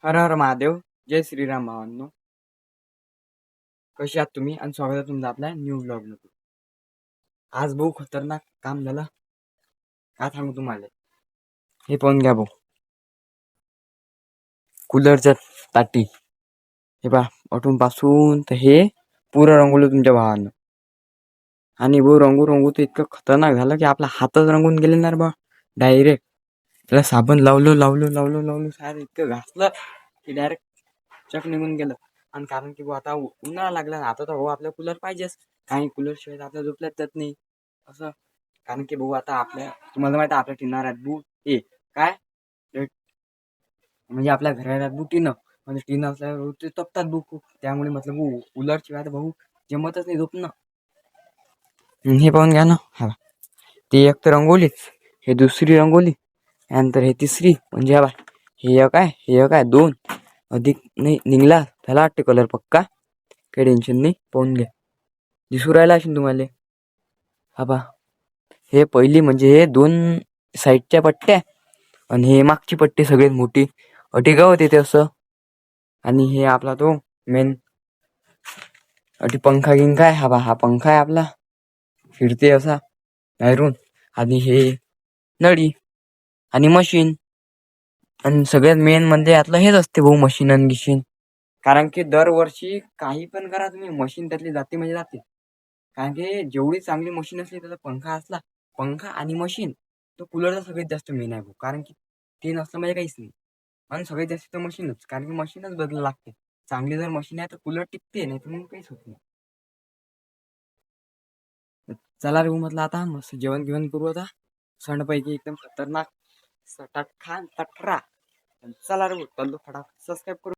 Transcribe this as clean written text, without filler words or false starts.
हर हर महादेव. जय श्रीराम भावांनो. कशी आहात तुम्ही आणि स्वागत आहे तुमचं आपल्या न्यू ब्लॉग मध्ये. आज भाऊ खतरनाक काम झालं. काय सांगू तुम्हाला. हे पाहून घ्या भाऊ, कूलरच्या ताटी. हे पहा, अटून पासून तर हे पुरं रंगवलं तुमच्या भावानं. आणि भाऊ रंगू रंगू तर इतकं खतरनाक झालं की आपला हातच रंगून गेले ना रे बा. डायरेक्ट त्याला साबण लावलं सारं इतकं घासलं की डायरेक्ट चक निघून गेलं. आणि कारण की भाऊ आता उन्हाळा लागला ना, आता तर भाऊ आपल्या कूलर पाहिजेच. काही कूलर शिवाय आपल्या झोपल्यात जात नाही असं. कारण की भाऊ आता तुम्हाला माहिती आपल्या टिनार आहेत बू हे काय म्हणजे आपल्या घरात बू टिनं, म्हणजे टिन असल्यावर ते तपतात बू खूप. त्यामुळे म्हटलं भाऊ कूलर शिवाय तर भाऊ जमतच नाही झोपणं. हे पाहून घ्या ना. हा, ती एक तर रंगोलीच, हे दुसरी रंगोली, त्यानंतर हे तिसरी. म्हणजे हे काय दोन अधिक नाही निघला त्याला वाटते कलर पक्का. काही टेन्शन नाही, पाहून घ्या. दिसू राहिला असेल तुम्हाला. हा पा, हे पहिली म्हणजे हे दोन साईडच्या पट्ट्या आणि हे मागची पट्टी सगळ्यात मोठी अटी का होते ते असं. आणि हे आपला तो मेन अटी पंखा गिंखा आहे. हा पंखा आहे आपला, फिरते असा बाहेरून. आणि हे नळी आणि मशीन. आणि सगळ्यात मेन म्हणजे यातलं हेच असते भाऊ, मशीन आणि गिशीन. कारण की दरवर्षी काही पण करा तुम्ही, मशीन त्यातली जाते म्हणजे जाते. कारण की जेवढी चांगली मशीन असली, त्याचा पंखा असला, पंखा आणि मशीन, तो कूलरचा सगळ्यात जास्त मेन आहे भाऊ. कारण की ते नसलं म्हणजे काहीच नाही. आणि सगळ्यात जास्त तर मशीनच, कारण की मशीनच बदलायला लागते. चांगली जर मशीन आहे तर कूलर टिकते, नाही तर मग काहीच होत नाही. चला रे भाऊ, म्हटलं आता मस्त जेवण घेऊन करू आता सणपैकी एकदम खतरनाक सटाट खान तटरा. चला रे भाऊ, चाललो फटाफट सबस्क्राईब करू.